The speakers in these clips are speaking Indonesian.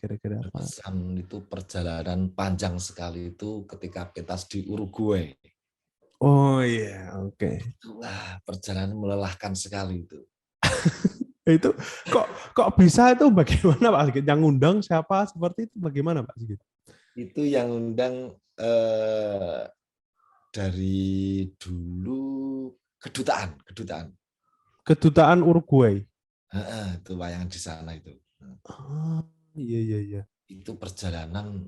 kira-kira apa? Berkesan itu perjalanan panjang sekali itu ketika pentas di Uruguay. Oh iya, oke. Wah, perjalanan melelahkan sekali itu. Itu kok bisa itu bagaimana Pak Sigit? Yang ngundang siapa seperti itu bagaimana Pak Sigit? Itu yang undang dari dulu kedutaan. Kedutaan Uruguay. Itu wayang di sana itu. Oh, iya. Itu perjalanan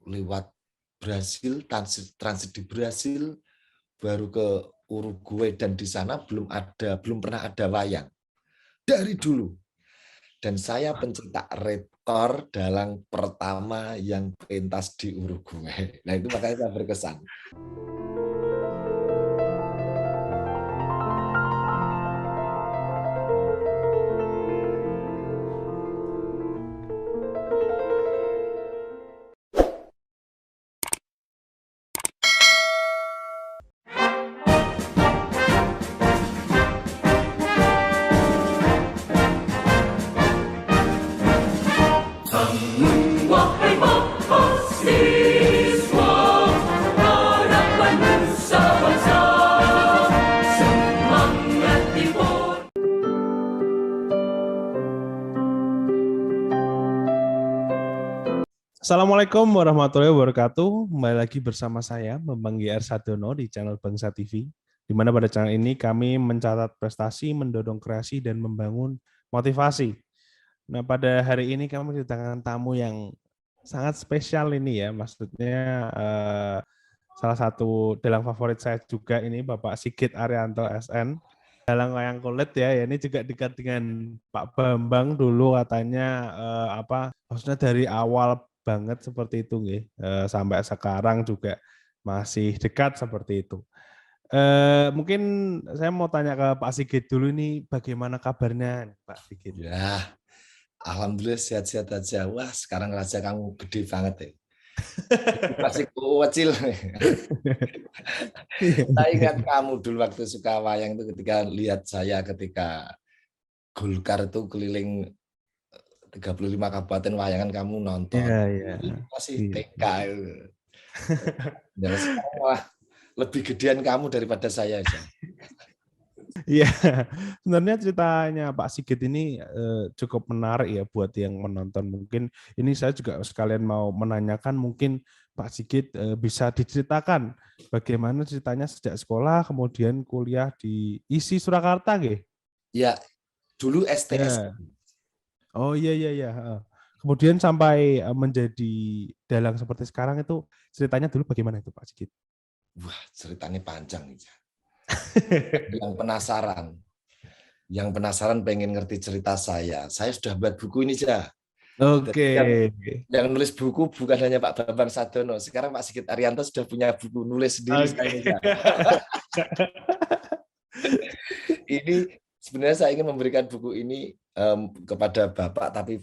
lewat Brasil, transit di Brasil, baru ke Uruguay, dan di sana belum pernah ada wayang dari dulu. Dan saya pencetak rekor dalang pertama yang pentas di Uruguay. Nah, itu makanya saya berkesan. Assalamualaikum warahmatullahi wabarakatuh. Kembali lagi bersama saya, Bambang GR Sadono di channel Bangsa TV. Di mana pada channel ini kami mencatat prestasi, mendorong kreasi, dan membangun motivasi. Nah, pada hari ini kami kedatangan tamu yang sangat spesial ini ya. Maksudnya salah satu dalang favorit saya juga ini Bapak Sigit Arianto SN. Dalang wayang kulit ya, ini juga dekat dengan Pak Bambang dulu katanya maksudnya dari awal banget seperti itu nggih. Sampai sekarang juga masih dekat seperti itu. Mungkin saya mau tanya ke Pak Sigit dulu ini bagaimana kabarnya Pak Sigit? Ya, alhamdulillah sehat-sehat aja. Wah, sekarang raja kamu gede banget ya. Masih kecil. Saya ingat kamu dulu waktu suka wayang itu ketika lihat saya ketika Golkar itu keliling 35 kabupaten wayangan kamu nonton. Iya. Masih TK itu. Dan sekarang malah lebih gedean kamu daripada saya aja. Iya, sebenarnya ceritanya Pak Sigit ini cukup menarik ya buat yang menonton. Mungkin ini saya juga sekalian mau menanyakan, mungkin Pak Sigit bisa diceritakan bagaimana ceritanya sejak sekolah kemudian kuliah di ISI Surakarta, nggih? Ya, dulu STS. Ya. Oh iya. Kemudian sampai menjadi dalang seperti sekarang itu ceritanya dulu bagaimana itu Pak Sigit? Wah, ceritanya panjang nih. Yang penasaran pengen ngerti cerita saya sudah buat buku ini aja. Oke. Yang nulis buku bukan hanya Pak Bambang Sadono, sekarang Pak Sigit Arianto sudah punya buku nulis sendiri. Ini sebenarnya saya ingin memberikan buku ini kepada Bapak, tapi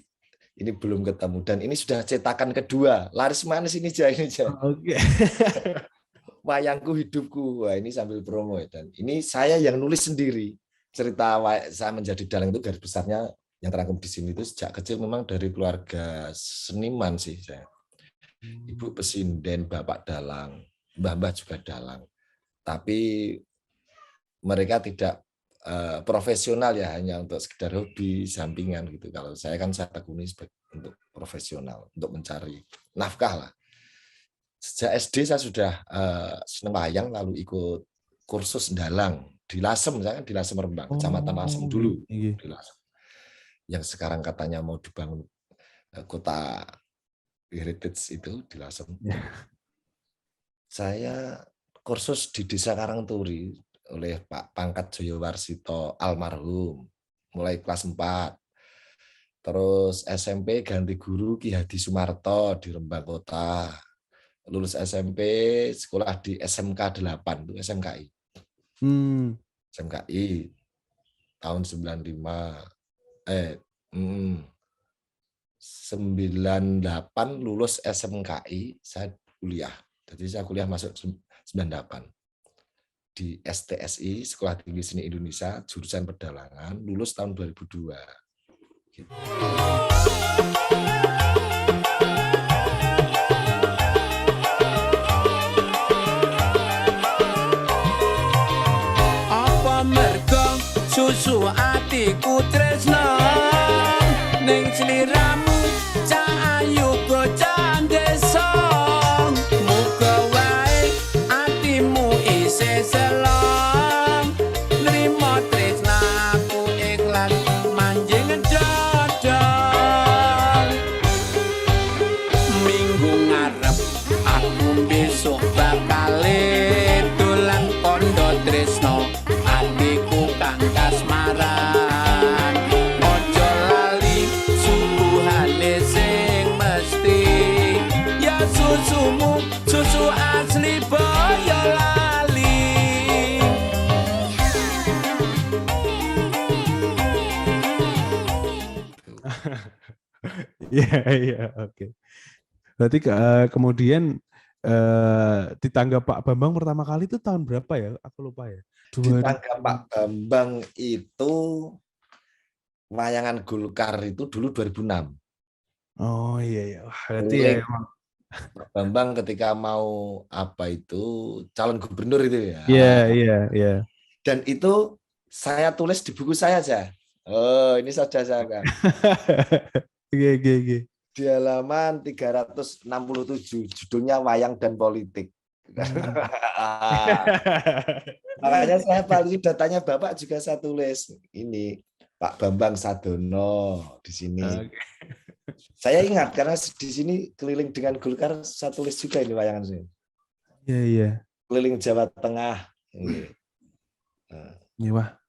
ini belum ketemu, dan ini sudah cetakan kedua. Laris manis ini aja. Oke. Wayangku hidupku. Wah, ini sambil promo ya. Dan ini saya yang nulis sendiri. Cerita saya menjadi dalang itu garis besarnya yang terangkum di sini itu sejak kecil memang dari keluarga seniman sih saya. Ibu pesinden, bapak dalang, mbah-mbah juga dalang. Tapi mereka tidak profesional ya, hanya untuk sekedar hobi sampingan gitu. Kalau saya kan saya tekuni untuk profesional, untuk mencari nafkah lah. Sejak SD saya sudah senang wayang, lalu ikut kursus dalang di Lasem. Saya kan di Lasem Rembang, Kecamatan Lasem dulu. Di Lasem. Yang sekarang katanya mau dibangun kota heritage itu di Lasem. Saya kursus di Desa Karangturi oleh Pak Pangkat Joyowarsito almarhum, mulai kelas 4. Terus SMP ganti guru Ki Hadi Sumarto di Rembang Kota. Lulus SMP, sekolah di SMK 8, itu SMKI. SMKI tahun 98 lulus SMKI, saya kuliah. Jadi saya kuliah masuk 98 di STSI, Sekolah Tinggi Seni Indonesia, jurusan pedalangan, lulus tahun 2002. Gitu. atiku tresno ning sliramu cah ayu bocah desa muga wae atimu isih selong nrimo tresnaku ikhlas manjing dodol minggu ngarep aku besok bakal dolan kondo tresno atiku kang kasmaran ojo lali suguhane sing mesti ya susumu susu asli boyo lali Iya, iya, oke. Berarti kemudian di tangga Pak Bambang pertama kali itu tahun berapa ya? Aku lupa ya. Di tangga Pak Bambang itu wayangan Golkar itu dulu 2006. Oh iya iya. Wah, berarti ya emang. Pak Bambang ketika mau apa itu calon gubernur itu ya. Iya iya iya. Dan itu saya tulis di buku saya aja. Oh, ini saja saya kan. Iya iya iya. Di halaman 367 judulnya Wayang dan Politik. Makanya saya paling datanya Bapak juga saya tulis ini Pak Bambang Sadono di sini. Okay. Saya ingat karena di sini keliling dengan Golkar saya tulis juga ini wayangan sini. Iya iya. Keliling Jawa Tengah. Iya, Wah.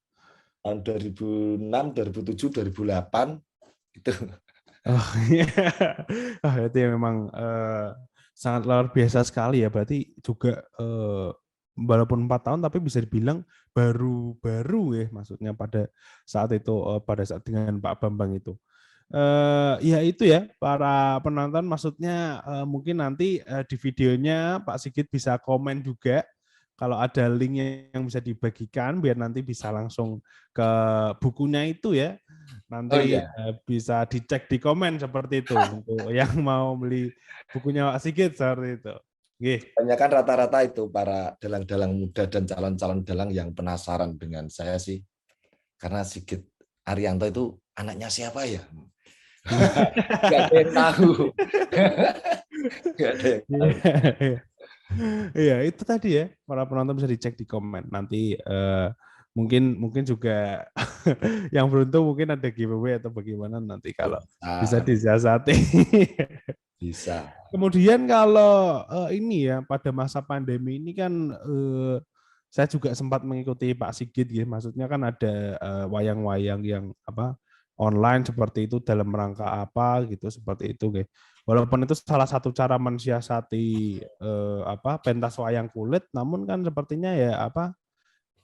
Tahun 2006, 2007, 2008 itu. Oh iya. Itu memang sangat luar biasa sekali ya. Berarti juga walaupun 4 tahun tapi bisa dibilang baru-baru ya maksudnya pada saat itu pada saat dengan Pak Bambang itu. Ya itu ya para penonton maksudnya mungkin nanti di videonya Pak Sigit bisa komen juga kalau ada link yang bisa dibagikan biar nanti bisa langsung ke bukunya itu ya. Nanti bisa dicek di komen seperti itu untuk yang mau beli bukunya Pak Sigit seperti itu. Kebanyakan rata-rata itu para dalang-dalang muda dan calon-calon dalang yang penasaran dengan saya sih. Karena Sigit Arianto itu anaknya siapa ya? Gak ada yang tahu. Gak ada yang tahu. Iya, itu tadi ya. Para penonton bisa dicek di komen. Nanti mungkin juga yang beruntung mungkin ada giveaway atau bagaimana nanti kalau bisa disiasati. Bisa. Kemudian kalau ini ya pada masa pandemi ini kan saya juga sempat mengikuti Pak Sigit ya. Maksudnya kan ada wayang-wayang yang online seperti itu dalam rangka apa gitu seperti itu guys. Walaupun itu salah satu cara mensiasati pentas wayang kulit, namun kan sepertinya ya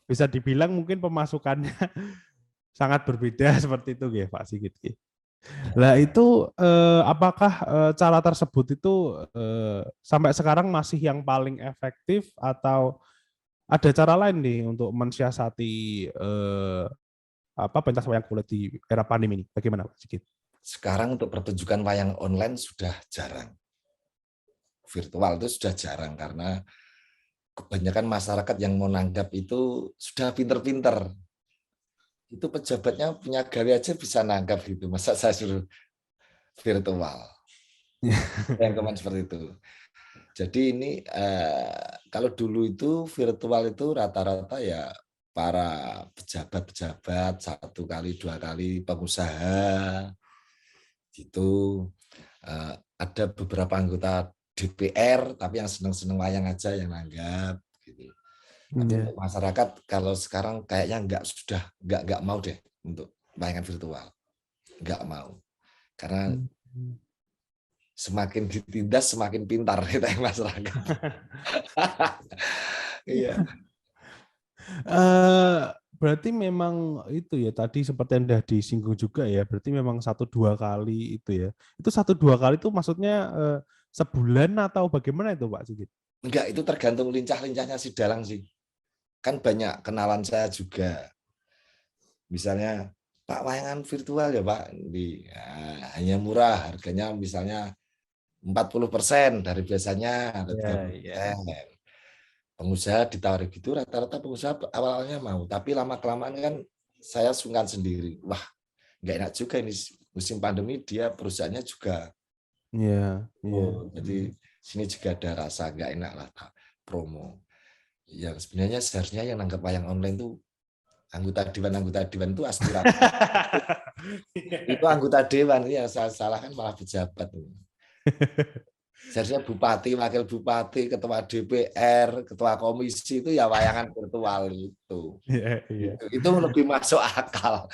bisa dibilang mungkin pemasukannya sangat berbeda seperti itu ya Pak Sigit. Lah itu apakah cara tersebut itu sampai sekarang masih yang paling efektif atau ada cara lain nih untuk mensiasati pentas wayang kulit di era pandemi ini? Bagaimana Pak Sigit? Sekarang untuk pertunjukan wayang online sudah jarang. Virtual itu sudah jarang karena kebanyakan masyarakat yang mau nanggap itu sudah pinter-pinter. Itu pejabatnya punya gawe aja bisa nanggap gitu. Masa saya suruh virtual. Yang kemarin seperti itu. Jadi ini kalau dulu itu virtual itu rata-rata ya para pejabat-pejabat 1 kali 2 kali pengusaha gitu. Ada beberapa anggota DPR tapi yang seneng-seneng wayang aja yang nanggap gitu. Tapi untuk masyarakat kalau sekarang kayaknya nggak mau deh untuk wayangan virtual, nggak mau karena semakin ditindas semakin pintar kita yang masyarakat. Iya. Berarti memang itu ya tadi seperti yang sudah disinggung juga ya. Berarti memang 1-2 kali itu ya. Itu 1-2 kali itu maksudnya sebulan atau bagaimana itu Pak Sigit? Enggak, itu tergantung lincah-lincahnya si dalang sih. Kan banyak kenalan saya juga. Misalnya Pak wayangan virtual ya Pak, hanya murah, harganya misalnya 40% dari biasanya. Pengusaha ditawari gitu, rata-rata pengusaha awalnya mau, tapi lama-kelamaan kan saya sungkan sendiri. Wah, nggak enak juga ini musim pandemi, dia perusahaannya juga. Iya, iya. Jadi sini juga ada rasa nggak enak lah promo. Yang sebenarnya seharusnya yang nanggap wayang online tuh anggota dewan itu aspirasi. Itu anggota dewan yang salah kan malah pejabat. Seharusnya bupati, wakil bupati, ketua DPR, ketua komisi itu ya wayangan virtual itu. Iya, iya. Itu lebih masuk akal.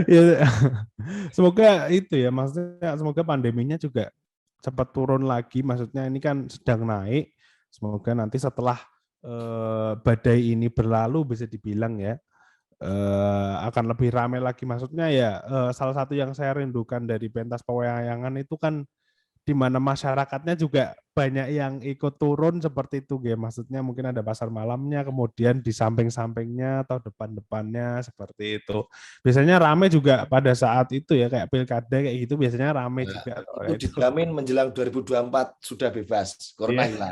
Ya, semoga itu ya, maksudnya semoga pandeminya juga cepat turun lagi. Maksudnya ini kan sedang naik. Semoga nanti setelah badai ini berlalu bisa dibilang ya akan lebih ramai lagi. Maksudnya ya salah satu yang saya rindukan dari pentas pewayangan itu kan di mana masyarakatnya juga banyak yang ikut turun seperti itu ya. Maksudnya mungkin ada pasar malamnya, kemudian di samping-sampingnya atau depan-depannya seperti itu. Biasanya rame juga pada saat itu ya, kayak pilkada kayak gitu biasanya rame juga. Itu dijamin menjelang 2024 sudah bebas, corona hilang.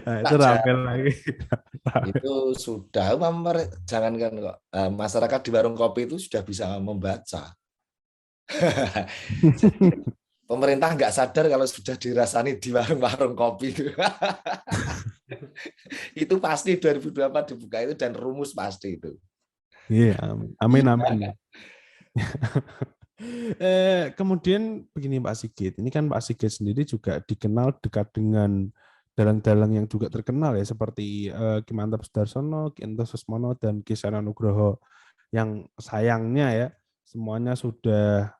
Nah, itu rame lagi. Itu sudah, jangankan kok masyarakat di warung kopi itu sudah bisa membaca. Pemerintah nggak sadar kalau sudah dirasani di warung-warung kopi. Itu pasti 2024 dibuka itu dan rumus pasti itu. Iya, amin, amin. Kemudian begini Pak Sigit, ini kan Pak Sigit sendiri juga dikenal dekat dengan dalang-dalang yang juga terkenal ya, seperti Ki Mantap Sudarsono, Ki Ento Susmono, dan Ki Seno Nugroho, yang sayangnya ya semuanya sudah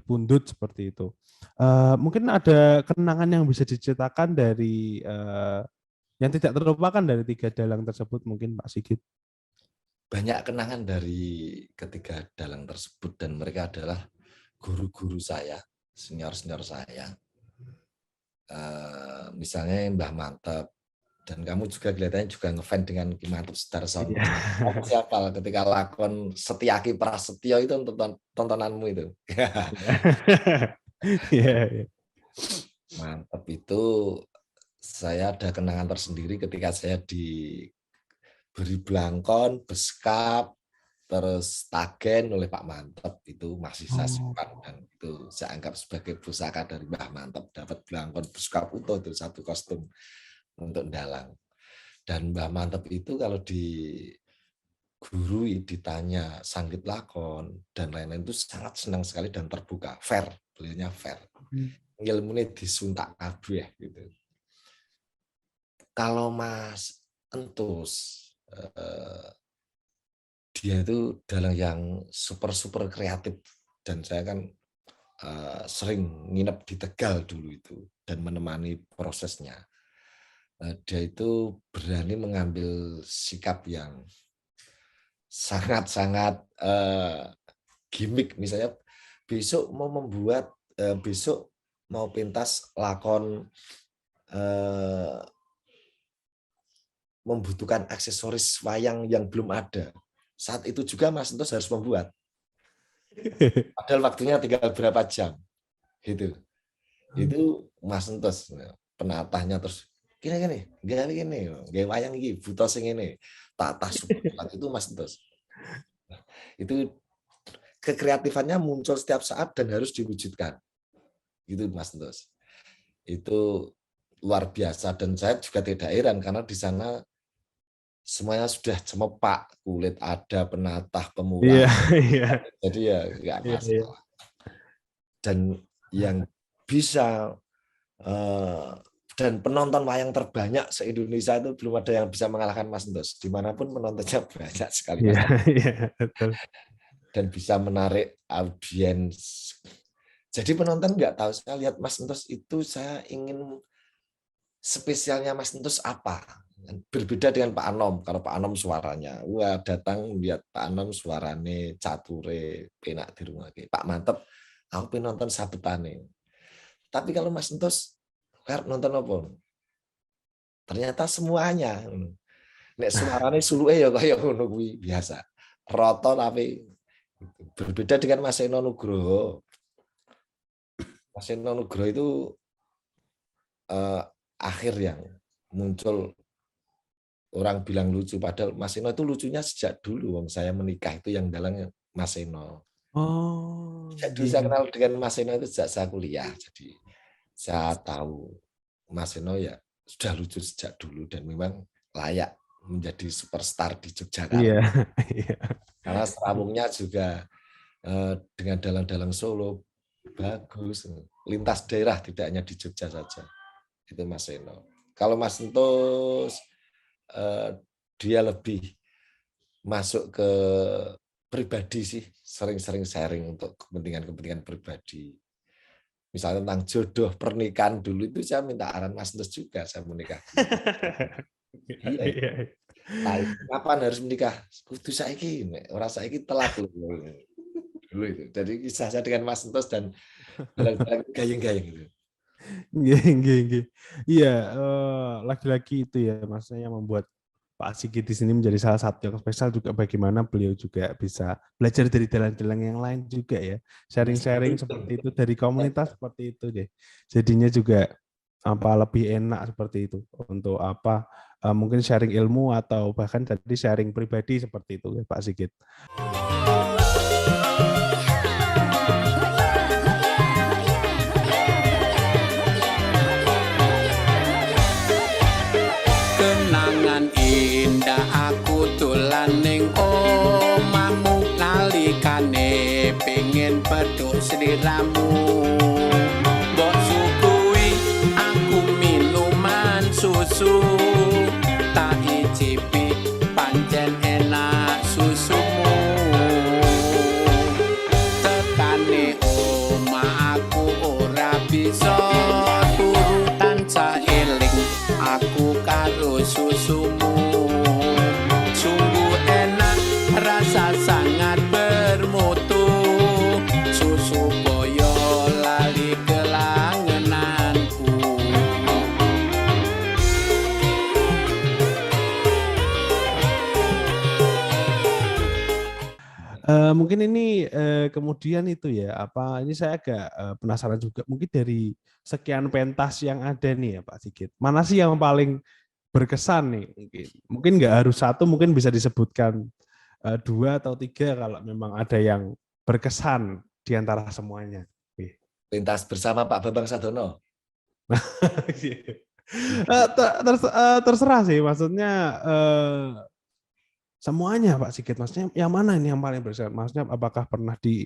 pundut seperti itu. Mungkin ada kenangan yang bisa diceritakan dari yang tidak terlupakan dari 3 dalang tersebut mungkin Pak Sigit. Banyak kenangan dari ketiga dalang tersebut dan mereka adalah guru-guru saya, senior-senior saya. Misalnya Mbah Mantep, dan kamu juga kelihatannya juga ngefans dengan Ki Mantep Sudarsono. Kamu siapa ketika lakon Setiaki Prasetyo itu tontonanmu itu. Mantep itu saya ada kenangan tersendiri ketika saya diberi blangkon, beskap, terus tagen oleh Pak Mantep, itu masih saya simpan dan itu saya anggap sebagai pusaka dari Mbah Mantep, dapat blangkon beskap utuh itu satu kostum untuk dalang. Dan Mbah Mantep itu kalau digurui, ditanya sanggit lakon dan lain-lain itu sangat senang sekali dan terbuka, fair, beliaunya fair. Ilmunya disuntak kabeh gitu. Kalau Mas Entus, dia itu dalang yang super kreatif, dan saya kan sering nginep di Tegal dulu itu dan menemani prosesnya. Dia itu berani mengambil sikap yang sangat gimmick, misalnya besok mau pentas lakon membutuhkan aksesoris wayang yang belum ada. Saat itu juga Mas Entus harus membuat. Padahal waktunya tinggal berapa jam. Gitu. Itu Mas Entus penatahnya terus gini, gak wayang iki buta sing ngene. Tatah itu Mas Entus. Itu kekreatifannya muncul setiap saat dan harus diwujudkan. Gitu Mas Entus. Itu luar biasa dan saya juga tidak heran karena di sana semuanya sudah cemepak, kulit ada, penatah, pemula. Jadi ya nggak masalah. Dan yang bisa dan penonton wayang terbanyak se-Indonesia itu belum ada yang bisa mengalahkan Mas Entus. Dimanapun penontonnya banyak sekali. Dan bisa menarik audiens. Jadi penonton nggak tahu, saya lihat Mas Entus itu saya ingin spesialnya Mas Entus apa. Berbeda dengan Pak Anom. Kalau Pak Anom suaranya, wah datang lihat Pak Anom suarane cature, penak di rumah. Pak Mantep, aku pengen nonton sabetane. Tapi kalau Mas Entus, nonton apa? Ternyata semuanya. Nek suarane suluke ya kaya ngono kuwi biasa. Roto tapi berbeda dengan Mas Eno Nugroho. Mas Eno Nugroho itu akhir yang muncul orang bilang lucu, padahal Mas Eno itu lucunya sejak dulu. Wong saya menikah itu yang dalang Mas Eno. Oh, Sejak dulu saya kenal dengan Mas Eno itu sejak saya kuliah. Jadi saya tahu Mas Eno ya sudah lucu sejak dulu dan memang layak menjadi superstar di Yogyakarta. iya. Karena serawungnya juga dengan dalang-dalang Solo bagus, lintas daerah tidak hanya di Jogja saja. Itu Mas Eno. Kalau Mas Entus dia lebih masuk ke pribadi sih, sering-sering sharing untuk kepentingan-kepentingan pribadi. Misalnya tentang jodoh pernikahan dulu itu saya minta arahan Mas Entus juga, saya menikah. Iya. Kapan harus menikah? Kudu saiki, ora saiki telat dulu itu. Jadi kisah saya dengan Mas Entus dan gayeng-gayeng gitu. Iya, lagi-lagi itu ya, maksudnya yang membuat Pak Sigit di sini menjadi salah satu yang spesial juga bagaimana beliau juga bisa belajar dari dalang-dalang yang lain juga ya, sharing-sharing seperti itu dari komunitas seperti itu deh. Jadinya juga lebih enak seperti itu untuk mungkin sharing ilmu atau bahkan tadi sharing pribadi seperti itu ya Pak Sigit. Kenangan indah aku dolan ning omahmu nalikane pengen pedhok sliramu. Mbok sukui aku minuman susu tak icipi pancen enak susumu. Tekane omah aku ora bisa turu tansah eling aku karo susumu. Sungguh enak rasa sangat bermutu. Susu boyo lali kelangenanku. Mungkin ini kemudian itu ya, ini saya agak penasaran juga mungkin dari sekian pentas yang ada nih ya Pak Sigit, mana sih yang paling berkesan nih? Mungkin nggak harus satu, mungkin bisa disebutkan 2 atau 3 kalau memang ada yang berkesan di antara semuanya. Lintas bersama Pak Bambang Sadono. Terserah sih, maksudnya semuanya Pak Sigit, maksudnya yang mana ini yang paling berkesan? Maksudnya apakah pernah di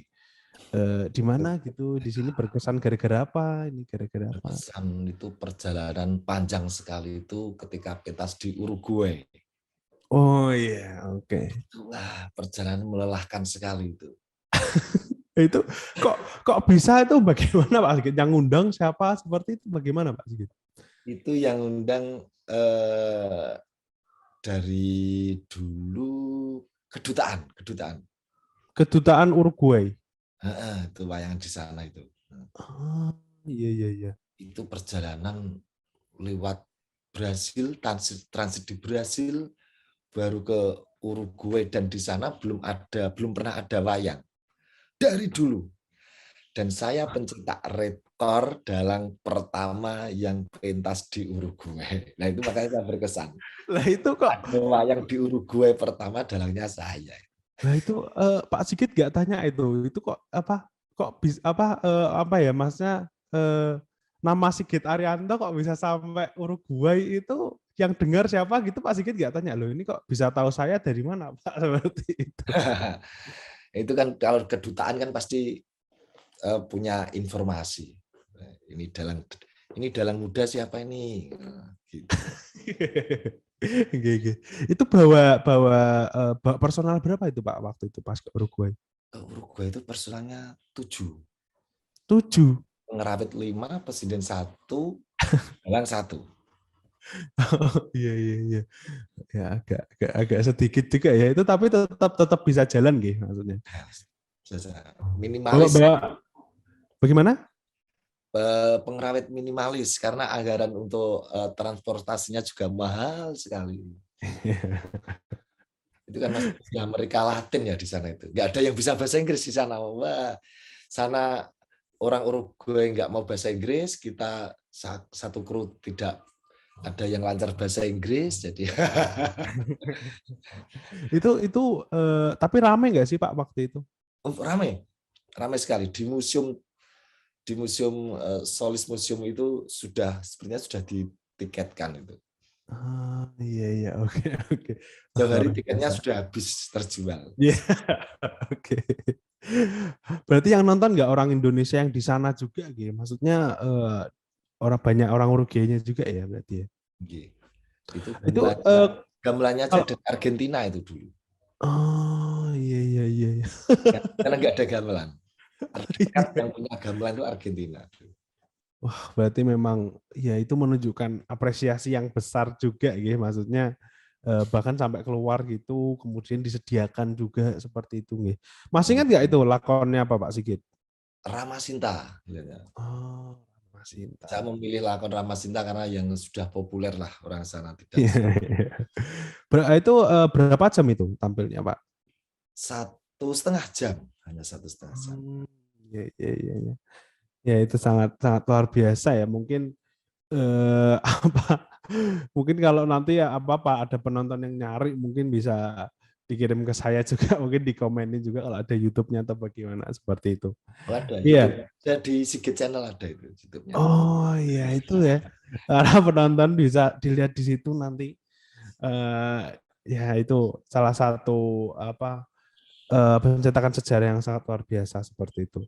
mana gitu, di sini berkesan gara-gara apa? Ini gara-gara apa? Berkesan itu perjalanan panjang sekali itu ketika pentas di Uruguay. Oh iya, oke. Wah, perjalanan melelahkan sekali itu. Itu kok bisa itu bagaimana Pak Sigit? Yang ngundang siapa seperti itu bagaimana Pak Sigit? Itu yang undang dari dulu kedutaan Uruguay. itu wayang di sana itu. Iya. Itu perjalanan lewat Brasil, transit di Brasil, baru ke Uruguay, dan di sana belum pernah ada wayang dari dulu. Dan saya pencetak rekor dalang pertama yang pentas di Uruguay. Nah itu makanya saya berkesan. Lah itu kok ada wayang di Uruguay pertama dalangnya saya. Nah itu Pak Sigit nggak tanya itu kok ya maksudnya nama Sigit Arianto kok bisa sampai Uruguay, itu yang dengar siapa gitu Pak Sigit nggak tanya, loh ini kok bisa tahu saya dari mana Pak, seperti itu. Itu kan kalau kedutaan kan pasti punya informasi. Ini dalang muda siapa ini? Gitu. Itu bawa personal berapa itu Pak waktu itu pas ke Uruguay? Uruguay itu personalnya 7. 7. Ngerawit 5, presiden 1, dalang 1. Iya. Ya agak sedikit juga ya itu, tapi tetap bisa jalan gitu maksudnya. Minimalis. Bagaimana? pengrawit minimalis karena anggaran untuk transportasinya juga mahal sekali. Itu kan masih Amerika Latin ya di sana itu. Nggak ada yang bisa bahasa Inggris di sana. Wah, sana orang Uruguay nggak mau bahasa Inggris, kita satu kru tidak ada yang lancar bahasa Inggris, jadi Itu tapi rame nggak sih Pak waktu itu? ramai sekali di museum Solis Museum itu sebenarnya sudah ditiketkan itu. Iya oke. Jauh hari tiketnya sudah habis terjual. Iya oke. Berarti yang nonton nggak orang Indonesia yang di sana juga gitu? Maksudnya banyak orang Uruguay-nya juga ya berarti ya? Itu gamelannya aja dari Argentina itu dulu. Oh iya. Karena nggak ada gamelan. Yang punya gamelan itu Argentina. Wah, berarti memang ya itu menunjukkan apresiasi yang besar juga ya, maksudnya bahkan sampai keluar gitu, kemudian disediakan juga seperti itu nggih. Masih ingat nggak itu lakonnya apa Pak Sigit? Ramasinta. Oh, Ramasinta. Saya memilih lakon Ramasinta karena yang sudah populer lah orang sana tidak. Itu berapa jam itu tampilnya Pak? 1,5 jam, hanya 1,5 jam. Iya. Ya itu sangat luar biasa ya. Mungkin mungkin kalau nanti ya apa ada penonton yang nyari mungkin bisa dikirim ke saya juga, mungkin dikomenin juga kalau ada YouTube-nya atau bagaimana seperti itu. Ada. Iya. Di Sigit Channel ada itu YouTube-nya. Oh iya itu ya. Karena penonton bisa dilihat di situ nanti. Ya itu salah satu pencetakan sejarah yang sangat luar biasa seperti itu.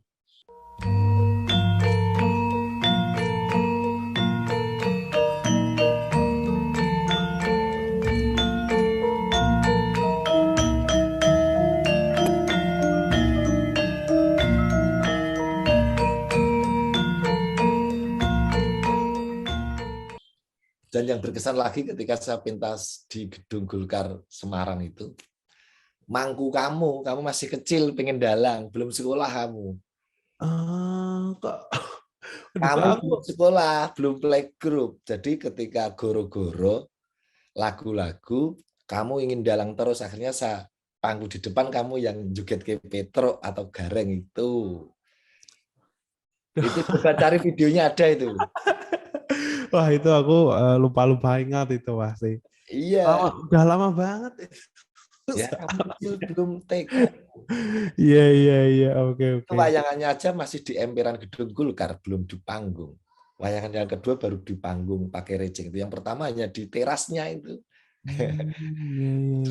Dan yang berkesan lagi ketika saya pentas di Gedung Golkar Semarang itu, mangku kamu masih kecil, pengen dalang, belum sekolah kamu. Kamu belum sekolah, belum playgroup. Jadi ketika goro-goro lagu-lagu, kamu ingin dalang terus, akhirnya saya pangku di depan, kamu yang joget ke Petro atau Gareng itu. Itu coba cari videonya, ada itu. Wah itu aku lupa ingat itu pasti. Iya. Udah lama banget. Ya, belum take. Iya, oke. Wayangannya aja masih di emperan Gedung Golkar, belum di panggung. Wayangan yang kedua baru di panggung pakai rejing. Itu yang pertama hanya di terasnya itu.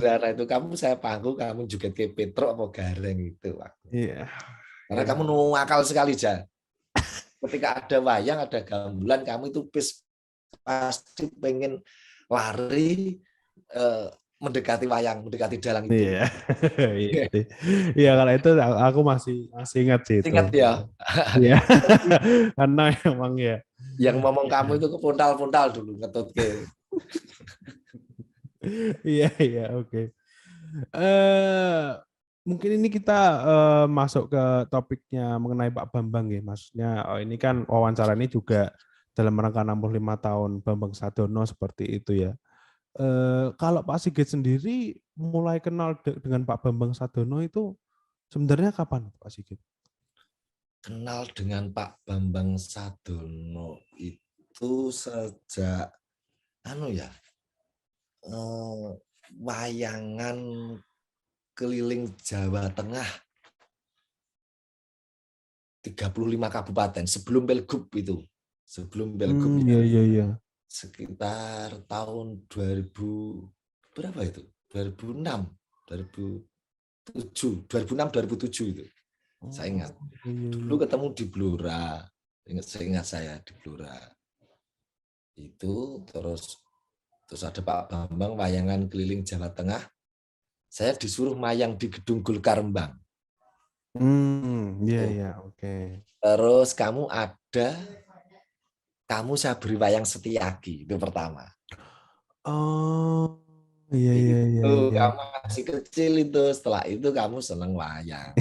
Karena itu saya panggung, kamu juga ke Petro atau Gareng itu. Iya. Karena kamu nuwakal sekali, Ja. Ketika ada wayang, ada gamelan, kamu itu pasti pengen lari mendekati wayang, mendekati dalang itu. Iya kalau itu aku masih ingat sih itu. Ingat ya. Iya. Karena emang ya. Yang ngomong kamu itu kepuntal-puntal dulu ngetut ke. Iya, oke. Mungkin ini kita masuk ke topiknya mengenai Pak Bambang ya. Maksudnya ini kan wawancara ini juga dalam rangka 65 tahun Bambang Sadono seperti itu ya. Kalau Pak Sigit sendiri mulai kenal dengan Pak Bambang Sadono itu sebenarnya kapan Pak Sigit? Kenal dengan Pak Bambang Sadono itu sejak wayangan keliling Jawa Tengah 35 kabupaten sebelum Pilgub itu. Iya. Sekitar tahun 2000 berapa itu? 2006 itu. Saya ingat. Dulu ketemu di Blora. Ingat saya di Blora. Itu terus ada Pak Bambang wayangan keliling Jawa Tengah. Saya disuruh mayang di Gedung Golkar Rembang. Iya, oke. Terus saya beri wayang Setiaki itu pertama. Oh, iya. Kamu masih kecil itu, setelah itu kamu seneng wayang.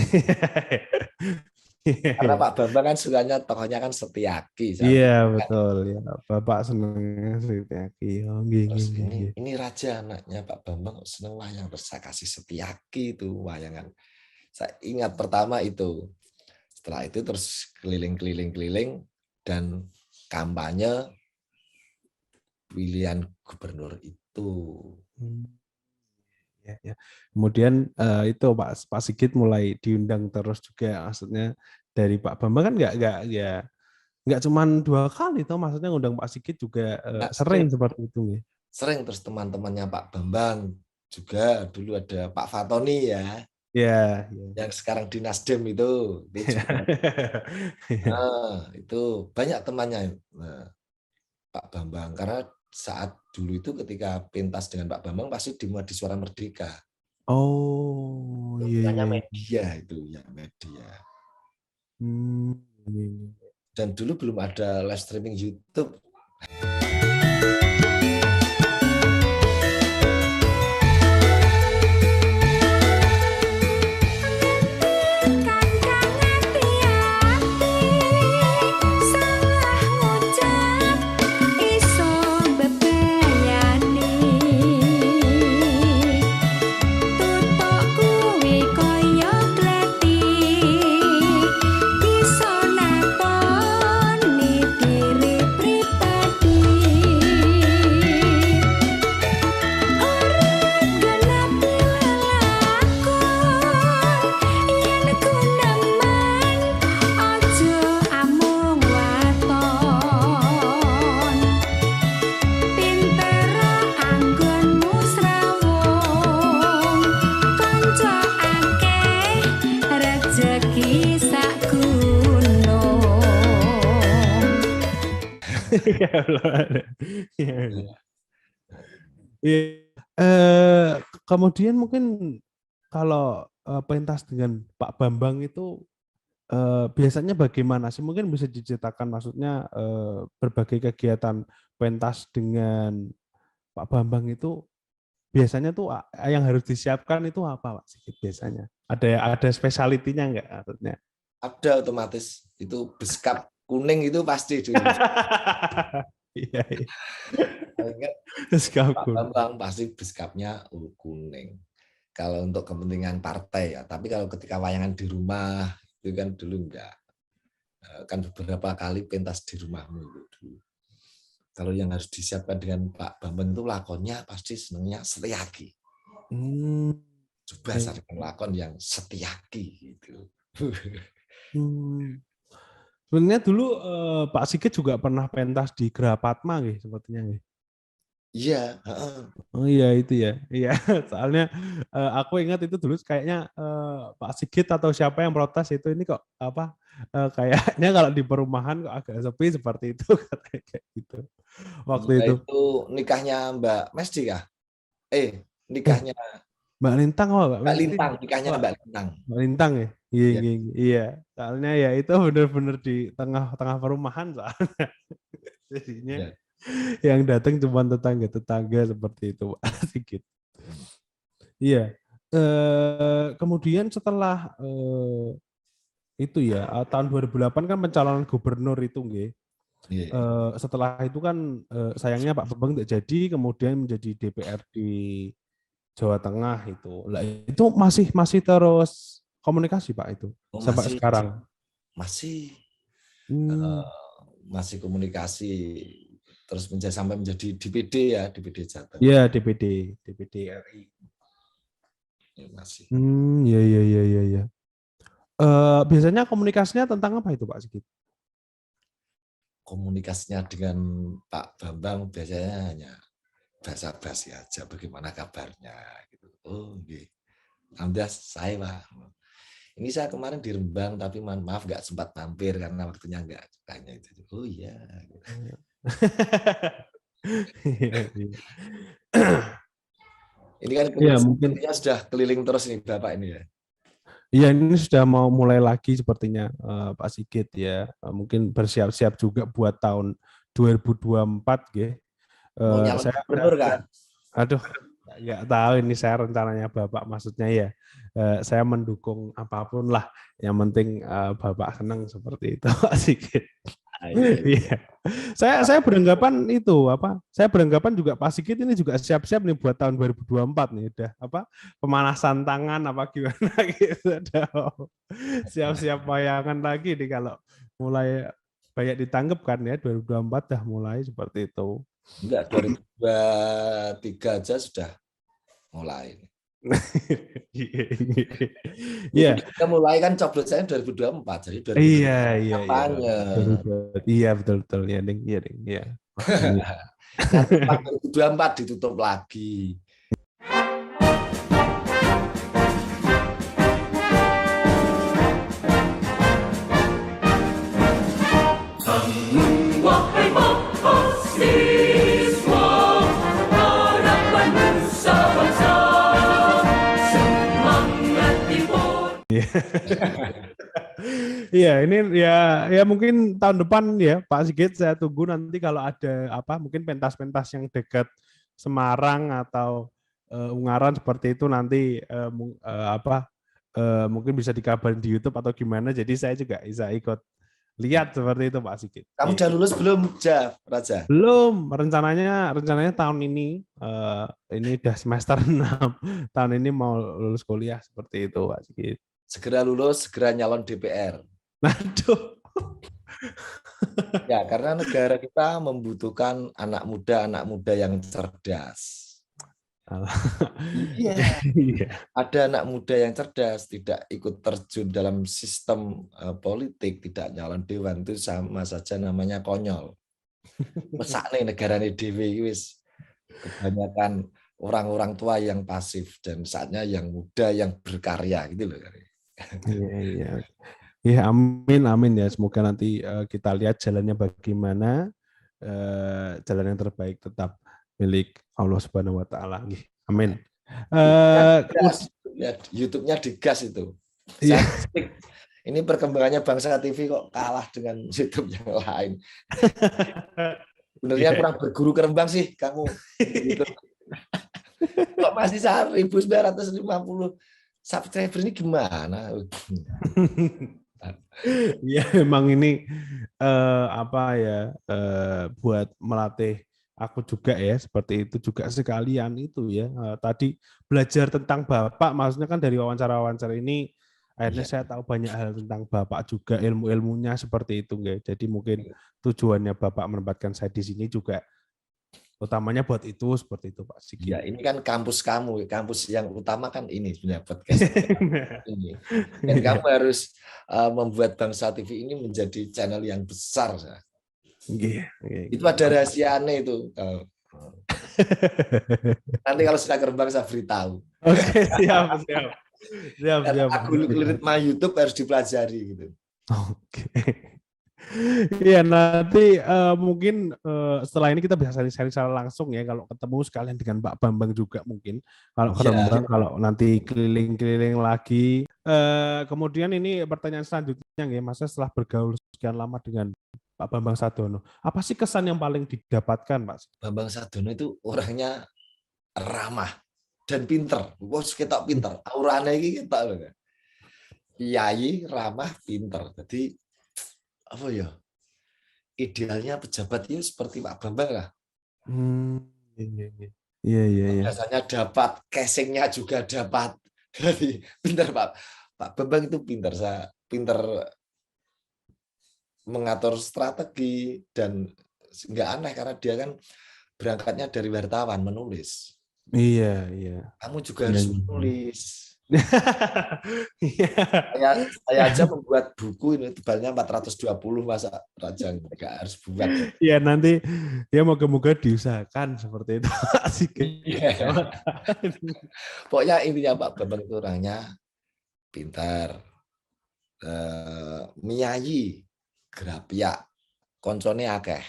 Karena Pak Bambang kan sukanya tokohnya kan Setiaki. Iya betul ya. Bapak seneng Setiaki. Oh, Terus ini raja anaknya Pak Bambang seneng wayang, terus saya kasih Setiaki itu wayangan. Saya ingat pertama itu. Setelah itu terus keliling dan kampanye pilihan gubernur itu. Ya. Kemudian itu Pak Sigit mulai diundang terus juga, maksudnya dari Pak Bambang kan nggak cuma 2 kali toh, maksudnya undang Pak Sigit juga sering seperti itu ya. Sering, terus teman-temannya Pak Bambang juga dulu ada Pak Fatoni ya. Ya. Yang sekarang di Nasdem itu juga. Nah, itu banyak temannya Pak Bambang, karena saat dulu itu ketika pentas dengan Pak Bambang pasti di Suara Merdeka. Oh, iya. Media itu ya, media. Dan dulu belum ada live streaming YouTube. Kemudian mungkin kalau pentas dengan Pak Bambang itu biasanya bagaimana sih? Mungkin bisa diceritakan, maksudnya berbagai kegiatan pentas dengan Pak Bambang itu biasanya tuh yang harus disiapkan itu apa Pak Sigit biasanya? Ada spesialitinya enggak maksudnya? Ada, otomatis itu beskap kuning itu pasti dulu. Iya. Pak Bambang pasti beskapnya kuning. Kalau untuk kepentingan partai ya, tapi kalau ketika wayangan di rumah itu kan dulu enggak. Kan beberapa kali pentas di rumahmu itu dulu. Kalau yang harus disiapkan dengan Pak Bambang itu lakonnya pasti senangnya Setiaki. Coba sarankan lakon yang Setiaki gitu. Sebenarnya dulu Pak Sigit juga pernah pentas di Graha Padma nggih, sepertinya nggih. Iya, Oh iya itu ya. Iya, soalnya aku ingat itu dulu kayaknya Pak Sigit atau siapa yang protes itu, ini kok apa kayaknya kalau di perumahan kok agak sepi seperti itu, katanya kayak gitu. Waktu itu. Itu nikahnya Mbak Mesti kah? Nikahnya Mbak Lintang, Mbak Lintang, nikahnya Mbak Lintang. Mbak Lintang ya? Iya. Soalnya ya itu benar-benar di tengah-tengah perumahan soalnya. Jadinya yang datang cuma tetangga-tetangga seperti itu, Pak Sigit. Iya. Kemudian setelah itu ya, tahun 2008 kan pencalonan gubernur itu nggih. Setelah itu kan sayangnya Pak Bambang tidak jadi, kemudian menjadi DPRD Jawa Tengah itu. Lah itu masih terus komunikasi Pak itu sampai sekarang. Masih komunikasi, terus sampai menjadi DPD ya, DPD Jateng. Iya, DPD RI. Ya, masih. Iya. Biasanya komunikasinya tentang apa itu Pak Sigit? Komunikasinya dengan Pak Bambang biasanya hanya basa-basi aja, bagaimana kabarnya gitu. Oh, nggih. Alhamdulillah saya Pak. Ini saya kemarin di Rembang tapi maaf nggak sempat mampir karena waktunya nggak tanya itu. Oh iya. Ini kan mungkin sudah keliling terus ini Bapak ini ya. Iya, ini sudah mau mulai lagi sepertinya Pak Sigit ya. Mungkin bersiap-siap juga buat tahun 2024 nggih. Saya gubernur kan? Aduh. nggak tahu ini saya rencananya Bapak, maksudnya ya saya mendukung apapun lah, yang penting Bapak senang seperti itu Pak Sigit. Iya. Saya beranggapan itu apa? Saya beranggapan juga Pak Sigit ini juga siap-siap nih buat tahun 2024 nih, udah apa? Pemanasan tangan apa gimana gitu. Siap-siap wayangan lagi nih kalau mulai banyak ditanggap kan ya, 2024 dah mulai seperti itu. Enggak, 2023 aja sudah mulai. Iya. Kita mulai kan coblosnya 2024, jadi 2024 Iya. kampanye. Iya betul ya, Ding. Iya, Ding. Iya. 2024 ditutup lagi. Iya, ini ya mungkin tahun depan ya Pak Sigit, saya tunggu nanti kalau ada apa mungkin pentas-pentas yang dekat Semarang atau Ungaran seperti itu nanti mungkin bisa dikabarin di YouTube atau gimana, jadi saya juga bisa ikut lihat seperti itu Pak Sigit. Kamu udah lulus belum, Raja? Belum, rencananya tahun ini udah semester 6. Tahun ini mau lulus kuliah seperti itu Pak Sigit. Segera lulus, segera nyalon DPR. Aduh. Ya, karena negara kita membutuhkan anak muda yang cerdas. Iya. Ada anak muda yang cerdas, tidak ikut terjun dalam sistem politik, tidak nyalon dewan, itu sama saja namanya konyol. Mesak nih negara ini dewe wis kebanyakan orang-orang tua yang pasif dan saatnya yang muda yang berkarya gitu loh. Iya. Ya, amin ya, semoga nanti kita lihat jalannya bagaimana, jalan yang terbaik tetap milik Allah Subhanahu wa taala. Amin. YouTube-nya digas itu. Iya. Ini perkembangannya Bangsa TV kok kalah dengan YouTube yang lain. Sebenarnya kurang berguru ke Rembang sih kamu. Kok masih 1.950 subscriber ini gimana? Ya memang ini buat melatih aku juga ya, seperti itu juga sekalian itu ya. Tadi belajar tentang Bapak, maksudnya kan dari wawancara-wawancara ini akhirnya saya tahu banyak hal tentang Bapak juga, ilmu-ilmunya seperti itu nggak. Jadi mungkin tujuannya Bapak menempatkan saya di sini juga utamanya buat itu, seperti itu Pak Sigit. Ya, ini kan kampus kamu, kampus yang utama kan ini sebenarnya podcast ini. Dan kamu harus membuat Bangsa TV ini menjadi channel yang besar. Itu ada rahasianya itu. Nanti kalau sudah ke Rembang saya beritahu. Oke, siap. Algoritma My YouTube harus dipelajari gitu. Oke. Iya, nanti mungkin setelah ini kita bisa sharing secara langsung ya, kalau ketemu sekalian dengan Pak Bambang juga mungkin kalau ke Rembang, kalau nanti keliling-keliling lagi. Kemudian ini pertanyaan selanjutnya ya, Mas, setelah bergaul sekian lama dengan Pak Bambang Sadono, apa sih kesan yang paling didapatkan, Mas? Bambang Sadono itu orangnya ramah dan pinter. Bos kita pinter, auranya ini kita loh. Kiai ramah pinter. Jadi apa ya, idealnya pejabat itu seperti Pak Bambang lah. Iya. Biasanya dapat, casingnya juga dapat. Jadi pinter Pak Bambang itu pinter, pinter mengatur strategi dan nggak aneh karena dia kan berangkatnya dari wartawan, menulis. Iya. Kamu juga harus menulis. Iya. Saya aja membuat buku ini tebalnya 420, masa Raja nggak harus buat. Iya, nanti ya moga-moga diusahakan seperti itu. Pokoknya intinya Pak Bambang itu orangnya pintar, miyayi, gerapiak, koncone akeh.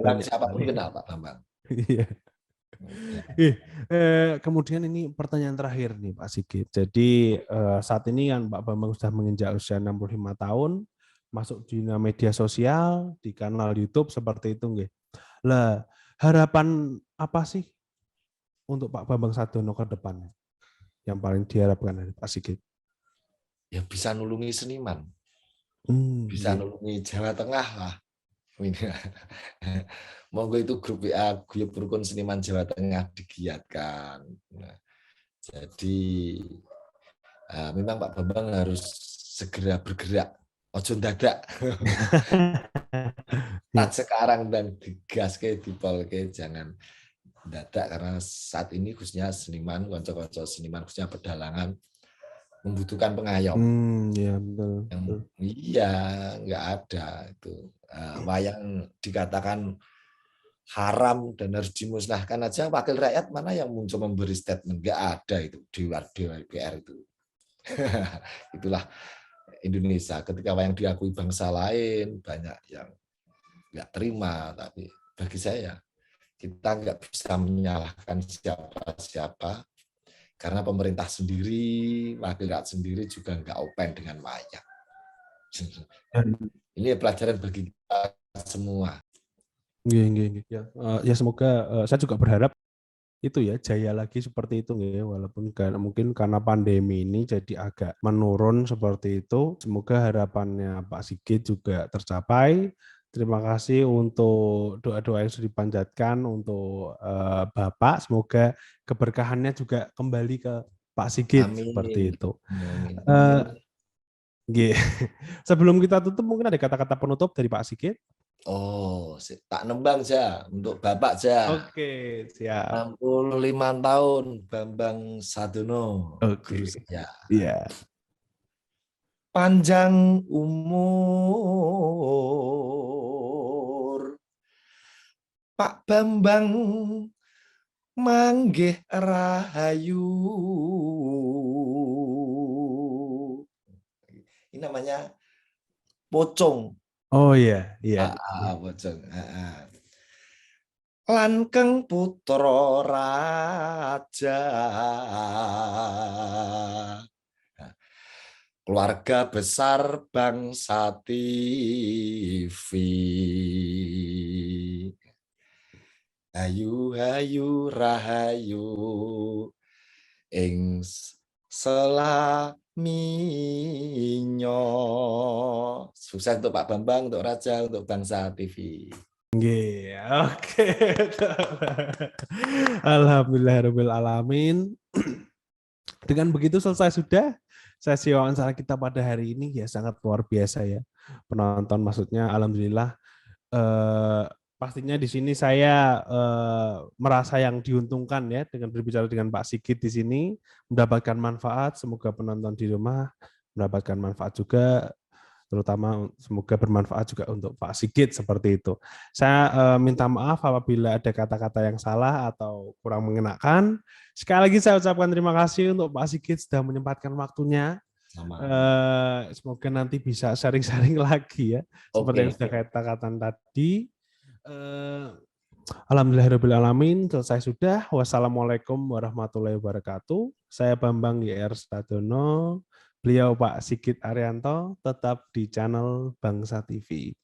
banyak siapapun sekali. kenal Pak Bambang. Iya. Kemudian ini pertanyaan terakhir nih Pak Sigit. Jadi saat ini kan Pak Bambang sudah menginjak usia 65 tahun, masuk di media sosial, di kanal YouTube seperti itu nggih. Lah, harapan apa sih untuk Pak Bambang Sadono ke depannya? Yang paling diharapkan dari Pak Sigit? Ya bisa nulungi seniman, bisa Iya. nulungi Jawa Tengah lah. Monggo itu grup WA Guyub Rukun Seniman Jawa Tengah digiatkan. Nah, jadi memang Pak Bambang harus segera bergerak, ojo dadak. Start sekarang dan digas ke dipolke, jangan dadak, karena saat ini khususnya seniman, konco-konco seniman khususnya pedalangan membutuhkan pengayom. Iya betul. Iya, nggak ada itu. Wayang dikatakan haram dan harus dimusnahkan aja, wakil rakyat mana yang muncul memberi statement? Nggak ada itu di luar DPR itu. Itulah Indonesia. Ketika wayang diakui bangsa lain, banyak yang nggak terima. Tapi bagi saya, kita nggak bisa menyalahkan siapa-siapa, karena pemerintah sendiri, wakil rakyat sendiri juga nggak open dengan wayang. Ini pelajaran bagi kita semua. Ya semoga saya juga berharap itu ya jaya lagi seperti itu ya, walaupun mungkin karena pandemi ini jadi agak menurun seperti itu. Semoga harapannya Pak Sigit juga tercapai. Terima kasih untuk doa-doa yang sudah dipanjatkan untuk Bapak. Semoga keberkahannya juga kembali ke Pak Sigit. Amin. Seperti itu. Amin. Sebelum kita tutup, mungkin ada kata-kata penutup dari Pak Sigit. Oh, tak nembang saja untuk Bapak saja. Oke, siap. 65 tahun Bambang Sadono, guru saya. Iya. Panjang umur Pak Bambang manggih rahayu. Ini namanya pocong. Oh iya, iya. Pocong. Langgeng putra raja. Keluarga besar Bangsa TV. Hayu-hayu rahayu ing selaminyo. Sukses untuk Pak Bambang, untuk Raja, untuk Bangsa TV. Oke. Alhamdulillahirabbil alamin. Dengan begitu selesai sudah sesi wawancara kita pada hari ini, ya sangat luar biasa ya penonton, maksudnya alhamdulillah. Pastinya di sini saya merasa yang diuntungkan ya dengan berbicara dengan Pak Sigit di sini, mendapatkan manfaat. Semoga penonton di rumah mendapatkan manfaat juga, terutama semoga bermanfaat juga untuk Pak Sigit seperti itu. Saya minta maaf apabila ada kata-kata yang salah atau kurang mengenakan. Sekali lagi saya ucapkan terima kasih untuk Pak Sigit sudah menyempatkan waktunya. Semoga nanti bisa sharing-sharing lagi ya, seperti yang sudah saya katakan tadi. Alhamdulillahirabbil alamin, selesai sudah. Wassalamualaikum warahmatullahi wabarakatuh. Saya Bambang YR Sadono. Beliau Pak Sigit Arianto, tetap di channel Bangsa TV.